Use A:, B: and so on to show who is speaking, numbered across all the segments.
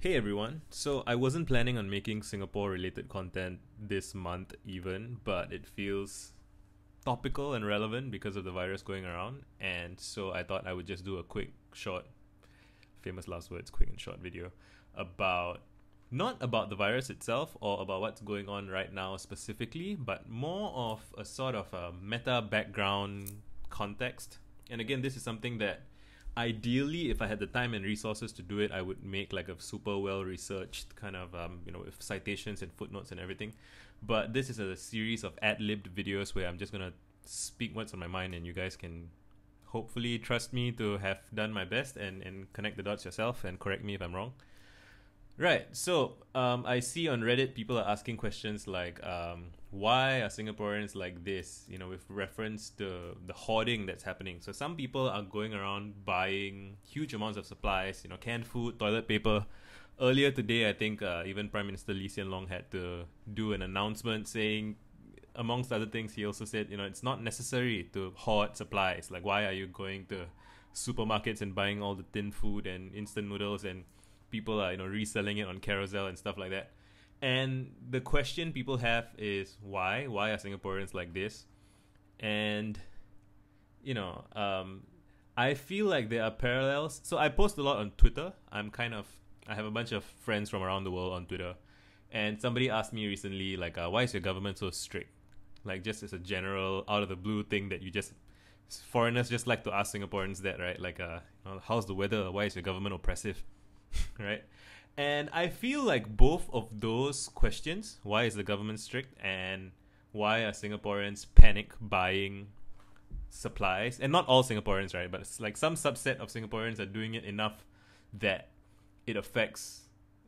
A: Hey everyone. So I wasn't planning on making Singapore related content this month even, but it feels topical and relevant because of the virus going around. And so I thought I would just do a quick, short, famous last words, quick and short video about not about the virus itself or about what's going on right now specifically, but more of a sort of a meta background context. And again, this is something that ideally, if I had the time and resources to do it, I would make like a super well researched kind of with citations and footnotes and everything. But this is a series of ad-libbed videos where I'm just gonna speak what's on my mind, and you guys can hopefully trust me to have done my best and connect the dots yourself and correct me if I'm wrong. Right. So I see on Reddit people are asking questions like, why are Singaporeans like this? With reference to the hoarding that's happening. So some people are going around buying huge amounts of supplies, canned food, toilet paper. Earlier today, I think even Prime Minister Lee Hsien Loong had to do an announcement saying, amongst other things, he also said, it's not necessary to hoard supplies. Like, why are you going to supermarkets and buying all the tin food and instant noodles, and people are reselling it on Carousel and stuff like that. And the question people have is why are Singaporeans like this? And I feel like there are parallels. So I post a lot on Twitter. I have a bunch of friends from around the world on Twitter, and somebody asked me recently, like, why is your government so strict? Like, just as a general out of the blue thing that you just foreigners just like to ask Singaporeans that, right? Like, how's the weather? Why is your government oppressive? Right? And I feel like both of those questions, why is the government strict and why are Singaporeans panic buying supplies, and not all Singaporeans, right? But it's like some subset of Singaporeans are doing it enough that it affects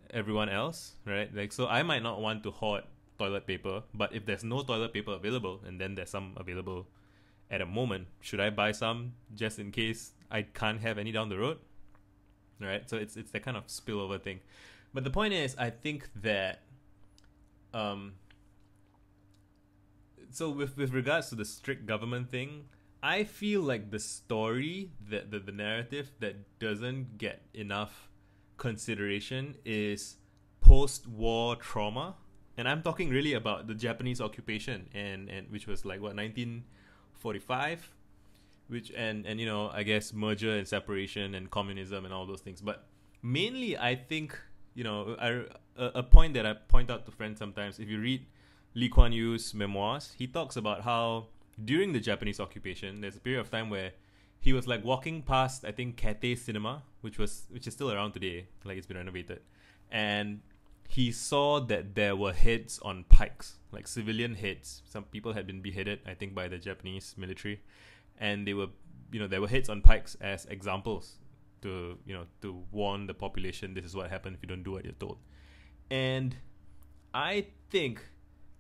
A: everyone else, right? Like, so I might not want to hoard toilet paper, but if there's no toilet paper available and then there's some available at a moment, should I buy some just in case I can't have any down the road? Right? So it's that kind of spillover thing. But the point is, I think that so with regards to the strict government thing, I feel like the story that the narrative that doesn't get enough consideration is post-war trauma. And I'm talking really about the Japanese occupation, and which was like what, 1945, which and I guess merger and separation and communism and all those things. But mainly, I think a point that I point out to friends sometimes, if you read Lee Kuan Yew's memoirs, he talks about how during the Japanese occupation there's a period of time where he was like walking past, I think, Cathay Cinema, which is still around today, like it's been renovated, and he saw that there were heads on pikes, like civilian heads. Some people had been beheaded, I think, by the Japanese military, and they were, there were heads on pikes as examples to warn the population, this is what happened if you don't do what you're told. And I think,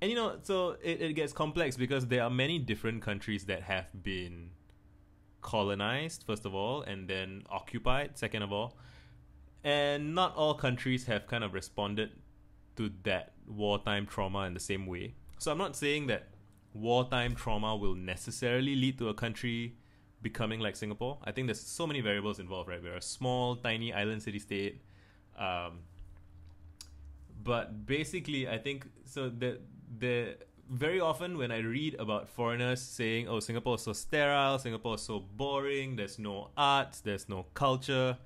A: and so it gets complex because there are many different countries that have been colonized, first of all, and then occupied, second of all. And not all countries have kind of responded to that wartime trauma in the same way. So I'm not saying that wartime trauma will necessarily lead to a country becoming like Singapore. I think there's so many variables involved, right? We're a small, tiny island city-state. But basically, I think, so the very often when I read about foreigners saying, oh, Singapore is so sterile, Singapore is so boring, there's no arts, there's no culture,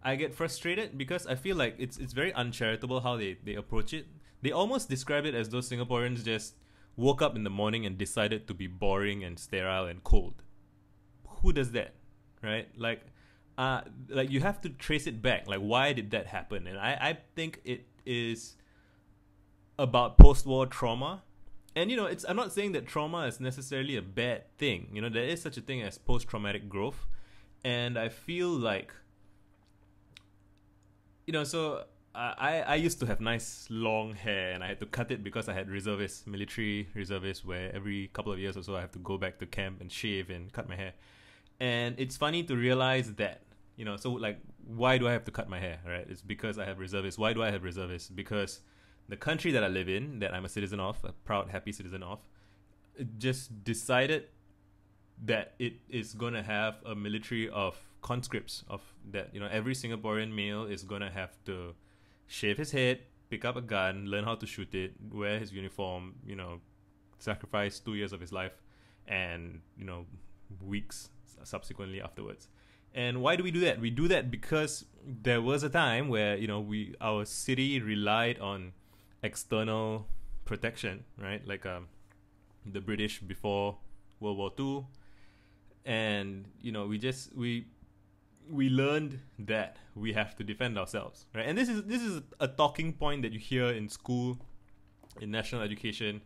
A: I get frustrated because I feel like it's very uncharitable how they approach it. They almost describe it as though Singaporeans just woke up in the morning and decided to be boring and sterile and cold. Who does that, right? Like you have to trace it back. Like, why did that happen? And I think it is about post-war trauma. And I'm not saying that trauma is necessarily a bad thing. There is such a thing as post-traumatic growth, and I feel like so I used to have nice long hair, and I had to cut it because I had military reservists, where every couple of years or so I have to go back to camp and shave and cut my hair. And it's funny to realize that, so like, why do I have to cut my hair, right? It's because I have reservists. Why do I have reservists? Because the country that I live in, that I'm a citizen of, a proud, happy citizen of, just decided that it is going to have a military of conscripts, of that every Singaporean male is going to have to shave his head, pick up a gun, learn how to shoot it, wear his uniform, sacrifice 2 years of his life, and weeks subsequently afterwards. And why do we do that? We do that because there was a time where our city relied on external protection, right? Like the British before World War II, and we learned that we have to defend ourselves, right? And this is a talking point that you hear in school, in national education.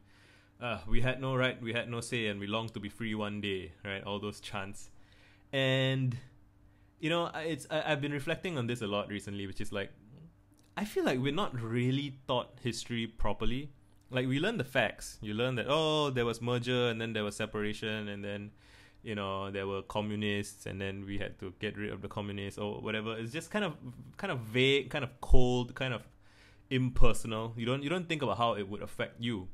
A: We had no right, we had no say, and we longed to be free one day, right? All those chants. And I've been reflecting on this a lot recently, which is like, I feel like we're not really taught history properly. Like, we learn the facts. You learn that, there was merger, and then there was separation, and then there were communists, and then we had to get rid of the communists or whatever. It's just kind of vague, kind of cold, kind of impersonal. You don't think about how it would affect you.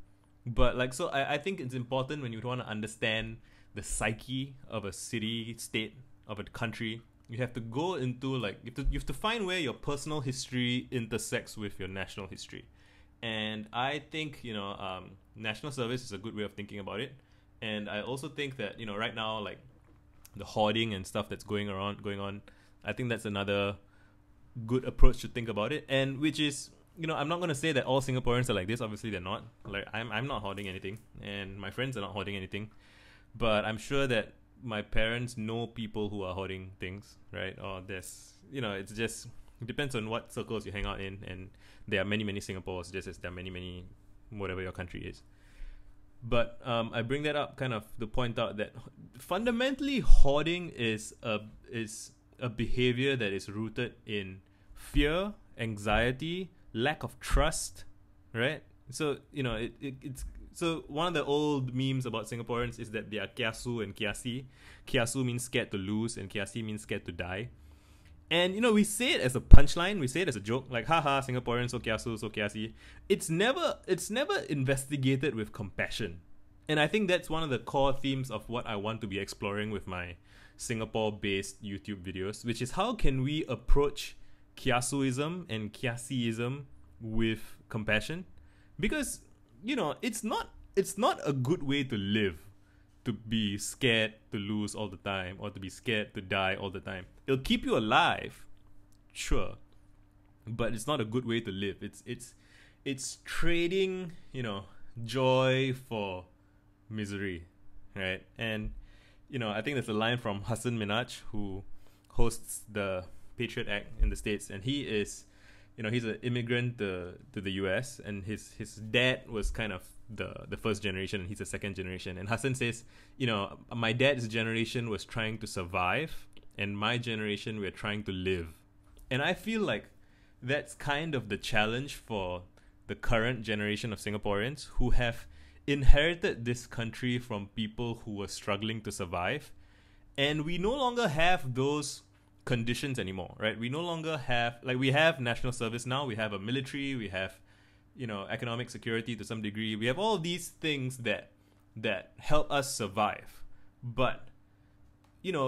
A: But I think it's important when you want to understand the psyche of a city, state, of a country. You have to go into you have to find where your personal history intersects with your national history. And I think national service is a good way of thinking about it. And I also think that right now, like the hoarding and stuff that's going on, I think that's another good approach to think about it. And which is, I'm not going to say that all Singaporeans are like this. Obviously they're not. Like, I'm not hoarding anything, and my friends are not hoarding anything, but I'm sure that my parents know people who are hoarding things, right? Or there's it's just, it depends on what circles you hang out in, and there are many Singapores, just as there are many whatever your country is. But I bring that up kind of to point out that fundamentally hoarding is a behavior that is rooted in fear, anxiety, lack of trust, right? So it's so one of the old memes about Singaporeans is that they are kiasu and kiasee. Kiasu means scared to lose, and kiasee means scared to die. And we say it as a punchline, we say it as a joke, like haha, Singaporeans so kiasu, so kiasee. It's never investigated with compassion. And I think that's one of the core themes of what I want to be exploring with my Singapore-based YouTube videos, which is how can we approach kiasuism and kiaseeism with compassion? Because it's not a good way to live, to be scared to lose all the time, or to be scared to die all the time. It'll keep you alive, sure, but it's not a good way to live. It's trading joy for misery, right? And I think there's a line from Hassan Minhaj, who hosts the Patriot Act in the States, and he is he's an immigrant to the US, and his dad was kind of the first generation, and he's the second generation. And Hassan says, my dad's generation was trying to survive, and my generation, we're trying to live. And I feel like that's kind of the challenge for the current generation of Singaporeans who have inherited this country from people who were struggling to survive. And we no longer have those conditions anymore, right? We no longer have, we have national service now, we have a military, we have economic security to some degree. We have all these things that help us survive. But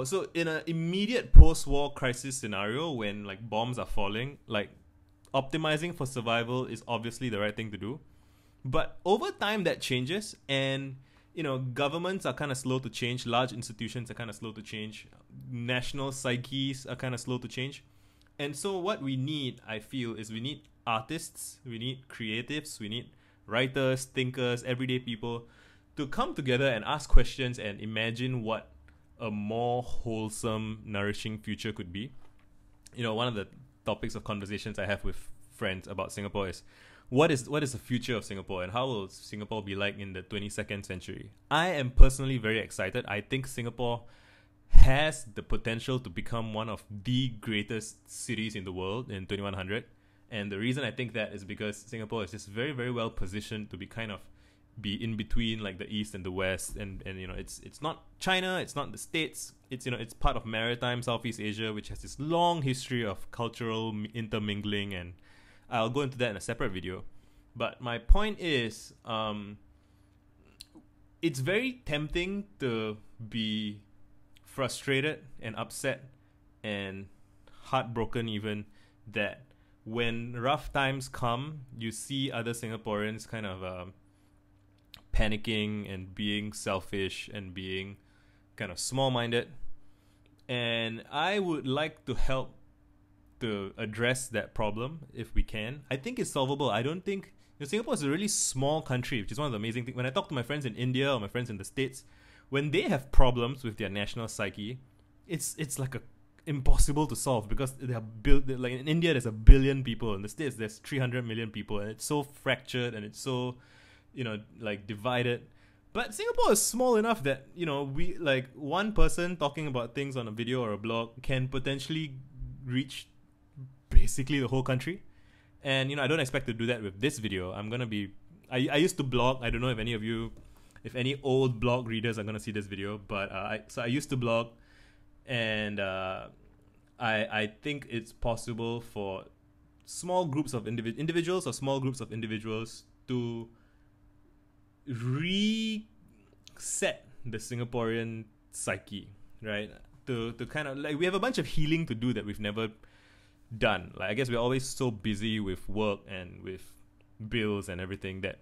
A: so in an immediate post-war crisis scenario, when bombs are falling, optimizing for survival is obviously the right thing to do. But over time that changes, and governments are kind of slow to change, large institutions are kind of slow to change, national psyches are kind of slow to change. And so what we need, I feel, is we need artists, we need creatives, we need writers, thinkers, everyday people to come together and ask questions and imagine what a more wholesome, nourishing future could be. One of the topics of conversations I have with friends about Singapore is, what is the future of Singapore, and how will Singapore be like in the 22nd century? I am personally very excited. I think Singapore has the potential to become one of the greatest cities in the world in 2100. And the reason I think that is because Singapore is just very, very well positioned to be in between the East and the West, and it's not China, it's not the States, it's part of maritime Southeast Asia, which has this long history of cultural intermingling, and I'll go into that in a separate video. But my point is, it's very tempting to be frustrated and upset and heartbroken even that when rough times come, you see other Singaporeans kind of panicking and being selfish and being kind of small-minded. And I would like to help to address that problem if we can. I think it's solvable. I don't think... Singapore is a really small country, which is one of the amazing things. When I talk to my friends in India or my friends in the States, when they have problems with their national psyche, it's like impossible to solve, because they are like in India there's 1 billion people, in the States there's 300 million people, and it's so fractured and it's so like divided. But Singapore is small enough that we, like, one person talking about things on a video or a blog can potentially reach basically the whole country. And I don't expect to do that with this video. I used to blog. I don't know if any old blog readers are gonna see this video, but I used to blog. And I think it's possible for small groups of individuals or small groups of individuals to reset the Singaporean psyche, right? To kind of, like, we have a bunch of healing to do that we've never done. Like, I guess we're always so busy with work and with bills and everything that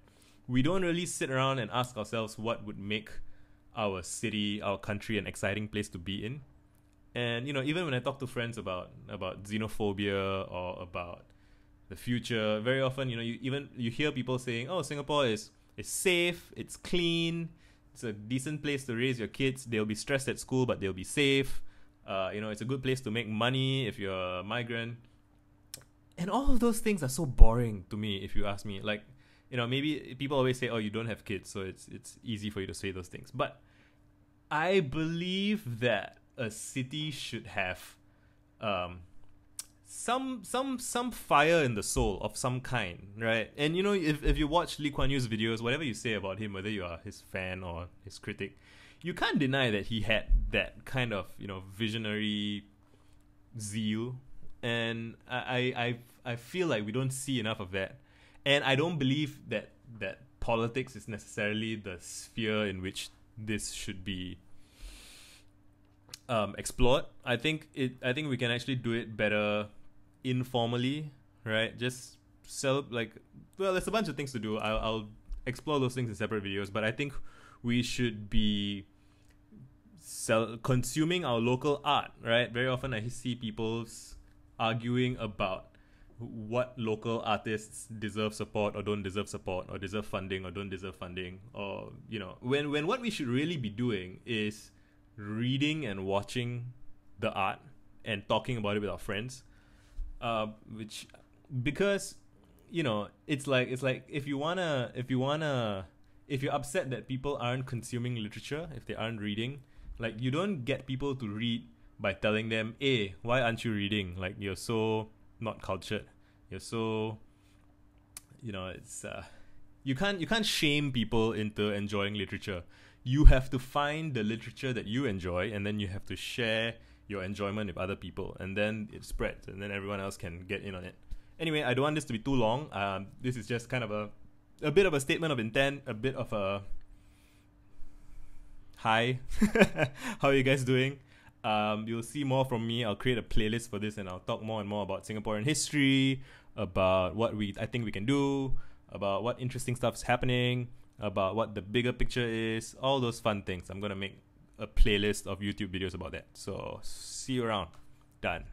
A: we don't really sit around and ask ourselves what would make our city, our country, an exciting place to be in. And even when I talk to friends about xenophobia or about the future, very often you hear people saying, "Oh, Singapore is safe, it's clean, it's a decent place to raise your kids. They'll be stressed at school, but they'll be safe. It's a good place to make money if you're a migrant." And all of those things are so boring to me, if you ask me. Like, maybe people always say, "Oh, you don't have kids, so it's easy for you to say those things." But I believe that a city should have some fire in the soul of some kind, right? And if you watch Lee Kuan Yew's videos, whatever you say about him, whether you are his fan or his critic, you can't deny that he had that kind of visionary zeal. And I feel like we don't see enough of that. And I don't believe that politics is necessarily the sphere in which this should be explored. I think we can actually do it better informally, right? Just there's a bunch of things to do. I'll explore those things in separate videos, but I think we should be consuming our local art, right? Very often I see people arguing about what local artists deserve support or don't deserve support, or deserve funding or don't deserve funding, or when what we should really be doing is reading and watching the art and talking about it with our friends, because it's like if you're upset that people aren't consuming literature, if they aren't reading, like, you don't get people to read by telling them, "Hey, why aren't you reading? Like, you're so not cultured, you're so it's you can't shame people into enjoying literature. You have to find the literature that you enjoy, and then you have to share your enjoyment with other people, and then it spreads, and then everyone else can get in on it." Anyway, I don't want this to be too long. This is just kind of a bit of a statement of intent, a bit of a hi. How are you guys doing? You'll see more from me. I'll create a playlist for this, and I'll talk more and more about Singaporean history, about what I think we can do, about what interesting stuff's happening, about what the bigger picture is, all those fun things. I'm going to make a playlist of YouTube videos about that. So see you around. Done.